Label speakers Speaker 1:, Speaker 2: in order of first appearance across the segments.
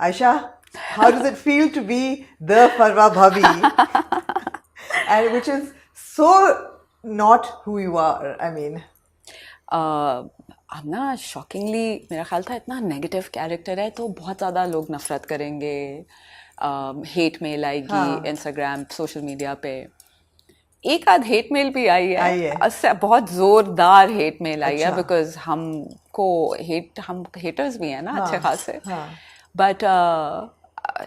Speaker 1: Aisha, how does it feel to be the Farwa Bhabhi? And which is so not who you are. I mean,
Speaker 2: अब ना shockingly मेरा ख्याल था इतना negative character है तो बहुत ज़्यादा लोग नफरत करेंगे, हेट मेल आएगी
Speaker 1: हाँ,
Speaker 2: इंस्टाग्राम सोशल मीडिया पे। एक आध हेट मेल भी आई है,
Speaker 1: आई है।
Speaker 2: उससे बहुत ज़ोरदार हेट मेल आई है
Speaker 1: अच्छा,
Speaker 2: बिकॉज हमको हम हेटर्स भी हैं ना अच्छे
Speaker 1: हाँ,
Speaker 2: खासे।
Speaker 1: हाँ,
Speaker 2: बट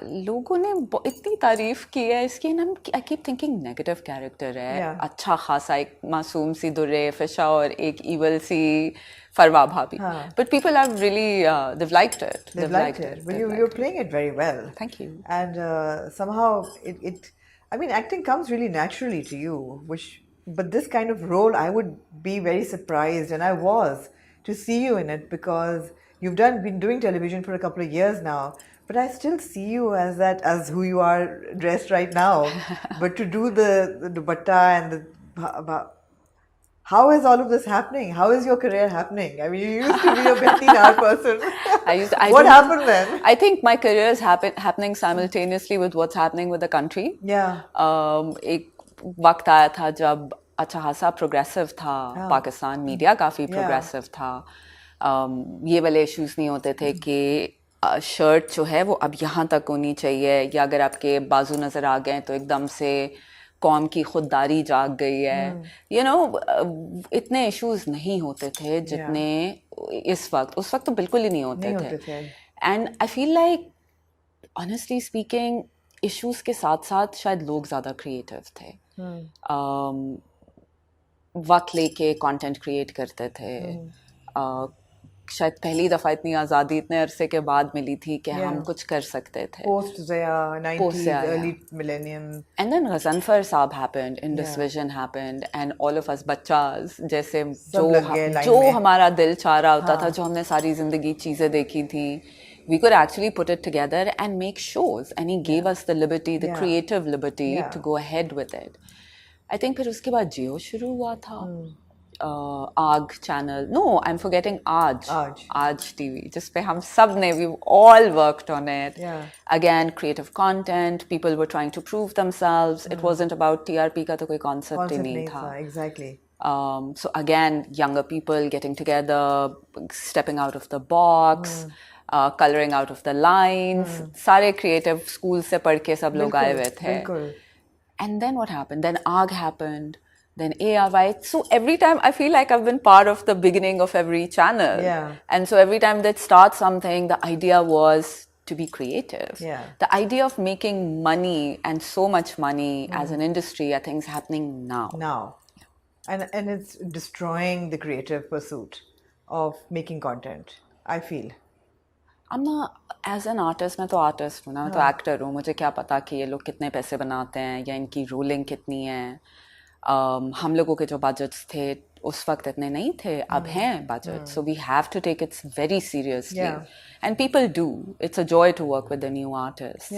Speaker 2: लोगों ने इतनी तारीफ की है इसकी ना, I keep thinking negative character है,
Speaker 1: या,
Speaker 2: अच्छा खासा एक मासूम सी दुर्रे फिशा और एक इवल सी फरवा भाभी।
Speaker 1: हाँ.
Speaker 2: But people are really they've liked it,
Speaker 1: They've
Speaker 2: they've
Speaker 1: liked
Speaker 2: liked
Speaker 1: it.
Speaker 2: it,
Speaker 1: Well,
Speaker 2: they've
Speaker 1: you're
Speaker 2: liked it.
Speaker 1: playing it very well.
Speaker 2: Thank you.
Speaker 1: And somehow I mean, acting comes really naturally to you, but this kind of role, I would be very surprised, and I was, to see you in it because been doing television for a couple of years now, but I still see you as who you are dressed right now. But to do the dupatta and how is all of this happening? How is your career happening? I mean, you used to be a Betty person.
Speaker 2: I
Speaker 1: What
Speaker 2: don't
Speaker 1: happened then?
Speaker 2: I think my career is happening simultaneously with what's happening with the country.
Speaker 1: Yeah.
Speaker 2: एक वक्त आया था जब अच्छा खासा progressive था
Speaker 1: हाँ.
Speaker 2: Pakistan, media काफ़ी
Speaker 1: Yeah.
Speaker 2: प्रोग्रेसिव था। ये वाले इश्यूज नहीं होते थे कि शर्ट जो है वो अब यहाँ तक होनी चाहिए, या अगर आपके बाजू नज़र आ गए तो एकदम से कौम की खुददारी जाग गई है। यू नो इतने इश्यूज नहीं होते थे जितने इस वक्त, उस वक्त तो बिल्कुल ही नहीं होते थे। And I feel like honestly speaking issues के साथ साथ शायद लोग ज़्यादा क्रिएटिव थे। वक्त लेके कंटेंट क्रिएट करते थे। शायद पहली दफ़ा इतनी आज़ादी इतने अरसे के बाद मिली थी कि हम कुछ कर सकते थे।
Speaker 1: Post Zaya, 90s, early millennium.
Speaker 2: And then Ghazanfar Saab happened, Indecision happened, and all of us बच्चास जैसे जो हमारा दिल चाह रहा होता था, जो हमने सारी ज़िंदगी चीज़ें देखी थी, we could actually put it together and make shows, and he gave us the liberty, the creative liberty to go ahead with it. I think फिर उसके बाद जियो शुरू हुआ था। आग channel, no I am forgetting, आज टीवी, जिस पे हम सब ने, we all worked on it. Again creative content, people were trying to prove themselves, it wasn't about TRP का तो कोई कॉन्सेप्ट ही नहीं था।
Speaker 1: Exactly.
Speaker 2: So again, younger people getting together, stepping out of the box, coloring out of the lines, सारे creative schools से पढ़ के सब लोग आए हुए थे। And then what happened? Then AG happened. Then ARY. So every time I feel like I've been part of the beginning of every channel.
Speaker 1: Yeah.
Speaker 2: And so every time they'd start something, the idea was to be creative.
Speaker 1: Yeah.
Speaker 2: The idea of making money, and so much money as an industry, I think is happening now.
Speaker 1: Now. And it's destroying the creative pursuit of making content, I feel.
Speaker 2: I'm not, as an artist, मैं तो artist हूँ ना, मैं तो actor हूँ, मुझे क्या पता कि ये लोग कितने पैसे बनाते हैं या इनकी रूलिंग कितनी है। हम लोगों के जो बजट्स थे उस वक्त इतने नहीं थे, अब हैं budget, so we have to take it's very seriously, and people do, it's a joy to work with the new artist.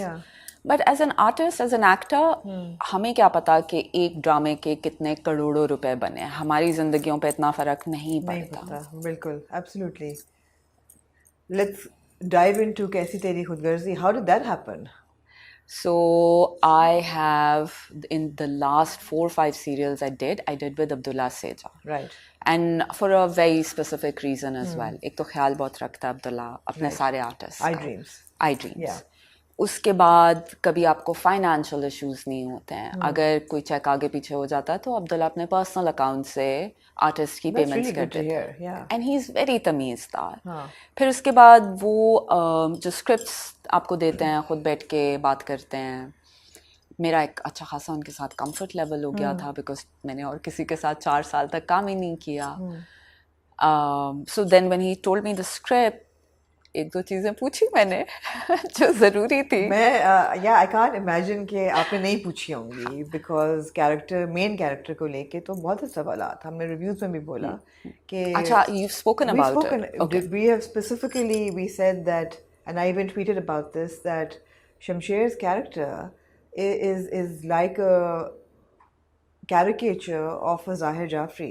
Speaker 2: But as an artist, as an actor, हमें क्या पता कि एक ड्रामे के कितने करोड़ों रुपए बने, हमारी जिंदगियों पे इतना फर्क नहीं पड़ता।
Speaker 1: बिल्कुल, absolutely. Let's dive into Kaisi Teri Khudgarzi. How did that happen?
Speaker 2: So I have, in the last 4 or 5 serials I did with Abdullah Seja.
Speaker 1: Right.
Speaker 2: And for a very specific reason as well. एक तो ख्याल बहुत रखता है अब्दुल्ला अपने सारे artist.
Speaker 1: I Dreams.
Speaker 2: I Dreams. उसके बाद कभी आपको फाइनेंशियल इश्यूज नहीं होते हैं। अगर कोई चेक आगे पीछे हो जाता है तो अब्दुल्ला अपने पर्सनल अकाउंट से आर्टिस्ट की पेमेंट्स करते हैं, एंड ही इज़ वेरी तमीज़दार। फिर उसके बाद वो जो स्क्रिप्ट्स आपको देते हैं, खुद बैठ के बात करते हैं। मेरा एक अच्छा खासा उनके साथ कंफर्ट लेवल हो गया था, बिकॉज मैंने और किसी के साथ 4 साल तक काम ही नहीं किया। So then when he told me the script, एक दो चीज़ें पूछी मैंने जो ज़रूरी थी।
Speaker 1: आई कांट इमेजिन कि आपने नहीं पूछी होंगी, बिकॉज मेन कैरेक्टर को लेके तो बहुत सवाल था। हमने रिव्यूज में भी बोला कि
Speaker 2: अच्छा, you've spoken about it.
Speaker 1: Okay. We have specifically, we said that, and I even tweeted about this, that Shamsher's character is like a caricature of a Zahir Jafri.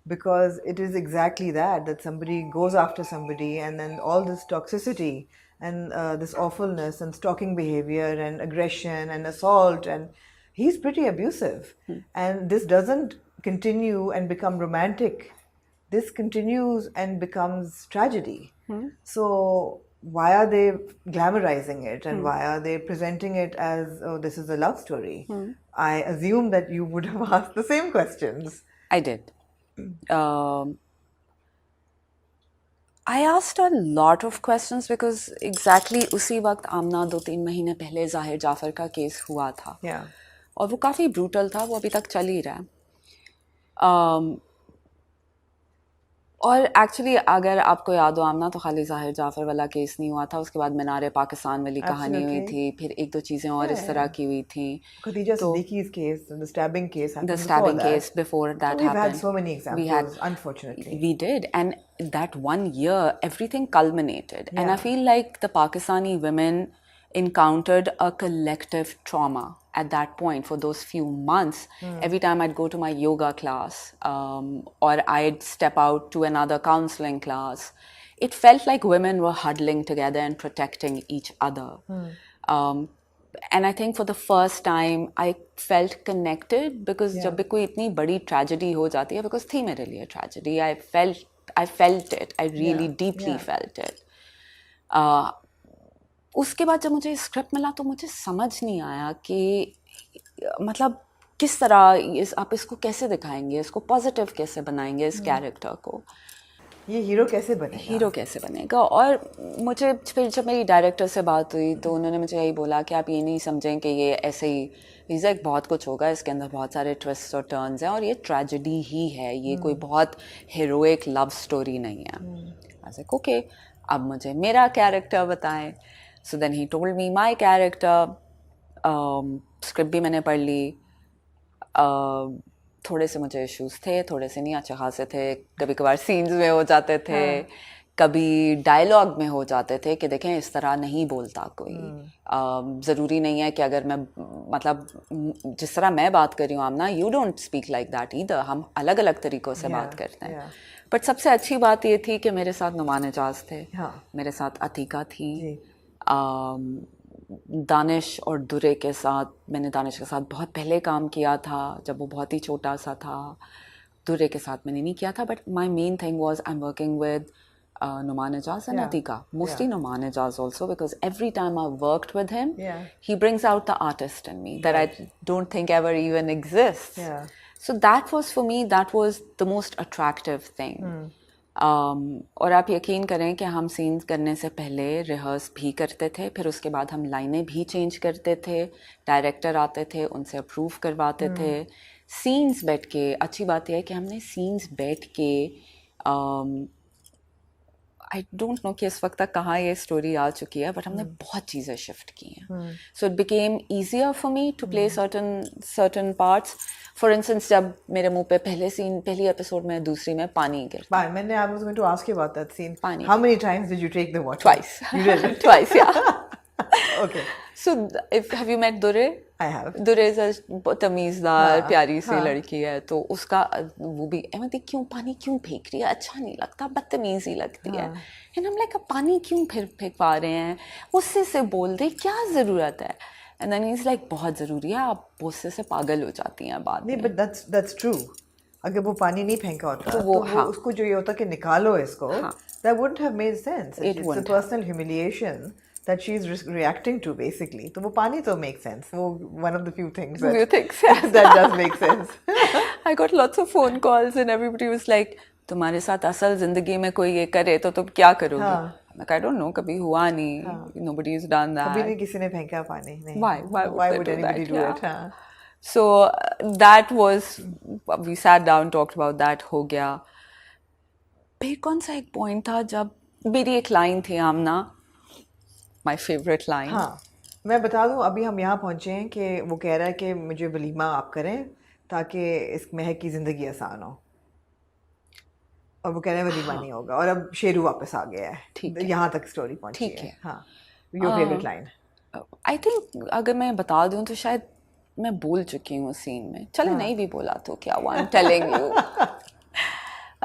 Speaker 1: Because it is exactly that somebody goes after somebody, and then all this toxicity and this awfulness and stalking behavior and aggression and assault, and he's pretty abusive. And this doesn't continue and become romantic. This continues and becomes tragedy. So why are they glamorizing it, and why are they presenting it as, oh, this is a love story? I assume that you would have asked the same questions.
Speaker 2: I did. I asked a lot of questions because exactly उसी वक्त आमना 2-3 महीने पहले जाहिर जाफर का case हुआ था.
Speaker 1: Yeah.
Speaker 2: और वो काफ़ी ब्रूटल था, वो अभी तक चल ही रहा है. और एक्चुअली अगर आपको याद हो आमना, तो खाली जाहिर जाफर वाला केस नहीं हुआ था, उसके बाद मीनार पाकिस्तान वाली कहानी हुई थी, फिर एक दो चीज़ें और इस तरह की हुई थी.
Speaker 1: Khadija Siddiqui's case, the stabbing case happened
Speaker 2: before that
Speaker 1: We've
Speaker 2: happened.
Speaker 1: had so many examples, unfortunately.
Speaker 2: We did, and that one year, everything culminated. And I feel like the Pakistani women encountered a collective trauma at that point for those few months. Every time I'd go to my yoga class or I'd step out to another counseling class, it felt like women were huddling together and protecting each other. And I think for the first time I felt connected, because जब भी कोई इतनी बड़ी tragedy हो जाती है, because थी मेरे लिए tragedy, I felt it, I really deeply felt it. उसके बाद जब मुझे स्क्रिप्ट मिला तो मुझे समझ नहीं आया कि मतलब किस तरह आप इसको कैसे दिखाएंगे, इसको पॉजिटिव कैसे बनाएंगे, इस कैरेक्टर को,
Speaker 1: ये हीरो कैसे बनेगा.
Speaker 2: और मुझे फिर जब मेरी डायरेक्टर से बात हुई तो उन्होंने मुझे यही बोला कि आप ये नहीं समझें कि ये ऐसे ही एक बहुत कुछ होगा, इसके अंदर बहुत सारे ट्विस्ट और टर्न्स हैं, और ये ट्रेजेडी ही है, ये कोई बहुत हीरोइक लव स्टोरी नहीं है. ऐसे ओके, अब मुझे मेरा कैरेक्टर बताएं. So then he told me my character. Script भी मैंने पढ़ ली. थोड़े से मुझे इश्यूज थे, थोड़े से नहीं अच्छे खासे थे. कभी कभार सीन्स में हो जाते थे, कभी डायलॉग में हो जाते थे कि देखें इस तरह नहीं बोलता कोई. ज़रूरी नहीं है कि अगर मैं मतलब जिस तरह मैं बात कर रही हूँ Amna, you don't speak like that either. हम अलग अलग तरीक़ों से बात करते हैं. बट सबसे अच्छी बात ये थी कि मेरे साथ नुमान एजाज थे, मेरे साथ अतीका थी, दानिश और दुरे के साथ. मैंने दानिश के साथ बहुत पहले काम किया था जब वो बहुत ही छोटा सा था. दुरे के साथ मैंने नहीं किया था. But my main thing was I am working with Numan Ejaz and Atika. Mostly Numan Ejaz also, because every time I worked with him, he brings out the artist in me that I don't think ever even exists. So that was for me, that was the most attractive thing. और आप यकीन करें कि हम scenes करने से पहले rehearse भी करते थे, फिर उसके बाद हम लाइनें भी चेंज करते थे. डायरेक्टर आते थे, उनसे अप्रूव करवाते थे. सीन्स बैठ के, अच्छी बात यह है कि हमने सीन्स बैठ के आई डोंट नो कि इस वक्त तक कहाँ ये स्टोरी आ चुकी है, बट हमने बहुत चीज़ें शिफ्ट की हैं. So it became easier for me to play certain parts. For instance, जब मेरे मुंह पे पहली एपिसोड में, दूसरी में पानी गिरता.
Speaker 1: I was going to ask you about that scene.
Speaker 2: Pani.
Speaker 1: How many times did you take the water?
Speaker 2: Twice.
Speaker 1: You did it?
Speaker 2: Twice, yeah.
Speaker 1: Okay.
Speaker 2: So, have you met Dure?
Speaker 1: I have.
Speaker 2: Dure is a तमीज़दार प्यारी सी लड़की है, तो उसका वो भी कहती क्यों पानी क्यों फेंक रही है, अच्छा नहीं लगता, बदतमीज़ ही लगती है. एंड हम लाइक पानी क्यों फेंकवा रहे हैं, उससे से बोल दे, क्या ज़रूरत है. And then he is like बहुत ज़रूरी है, आप उससे से पागल हो जाती हैं बाद में.
Speaker 1: नहीं, बट that's true. अगर वो पानी नहीं फेंका होता तो वो उसको जो ये होता कि निकालो इसको, that wouldn't have made sense. It's a personal humiliation that she's reacting to, basically. तो वो पानी तो makes sense. वो one of the few things that does make sense.
Speaker 2: I got lots of phone calls and everybody was like, तुम्हारे साथ असल जिंदगी में कोई ये करे तो तुम क्या करोगी? Like, I don't know, कभी हुआ नहीं. Nobody has done that.
Speaker 1: कभी नहीं किसी ने फेंका पानी. नहीं.
Speaker 2: Why would
Speaker 1: anybody do it?
Speaker 2: So that was, we sat down, talked about that, हो गया. फिर कौन सा एक point था जब मेरी एक line थी आमना, my favorite line.
Speaker 1: हाँ, मैं बता दूँ, अभी हम यहाँ पहुँचे हैं कि वो कह रहा है कि मुझे वलीमा आप करें ताकि इस महक की ज़िंदगी आसान हो, और वो कह रहे हैं वलीमा नहीं होगा, और अब शेरू वापस आ गया है. यहाँ तक स्टोरी पहुँची है. हाँ, your favourite line.
Speaker 2: I think अगर मैं बता दूँ तो शायद मैं बोल चुकी हूँ सीन में. चलो नहीं भी बोला तो क्या हुआ, I am telling you.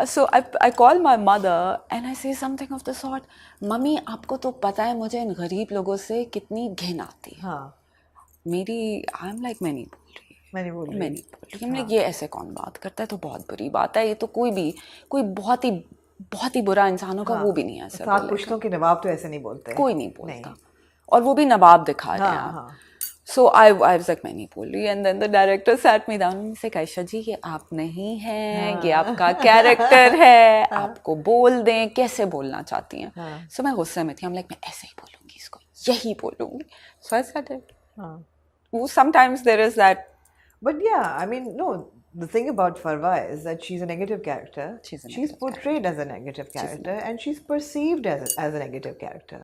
Speaker 2: So I call my mother and I say something of the sort, mummy आपको तो पता है मुझे इन गरीब लोगों से कितनी घिन आती है.
Speaker 1: हाँ.
Speaker 2: मेरी I'm like मैं नहीं बोल रही.
Speaker 1: मैंने बोल रही.
Speaker 2: मैं नहीं बोल रही. I'm like ये ऐसे कौन बात करता है, तो बहुत बुरी बात है. ये तो कोई बहुत ही बुरा इंसान होगा वो भी नहीं ऐसा बोलेगा.
Speaker 1: 7 पुश्तों के नवाब तो ऐसे नहीं बोलते.
Speaker 2: कोई नहीं बोलता. और वो भी नवाब दिखा रहे हैं आप. So I was like मैं नहीं बोल रही. And then the director sat me down and said, Ayesha जी ये आप नहीं हैं, ये आपका कैरेक्टर है, आपको बोल दें, कैसे बोलना चाहती हैं. So मैं गुस्से में थी. I'm like मैं ऐसे ही बोलूँगी इसको, यही बोलूँगी. So I said it. Sometimes there is that.
Speaker 1: But yeah, I mean, no, the thing about Farwa is that she's a negative character. She's portrayed as a negative character and she's perceived as a negative character.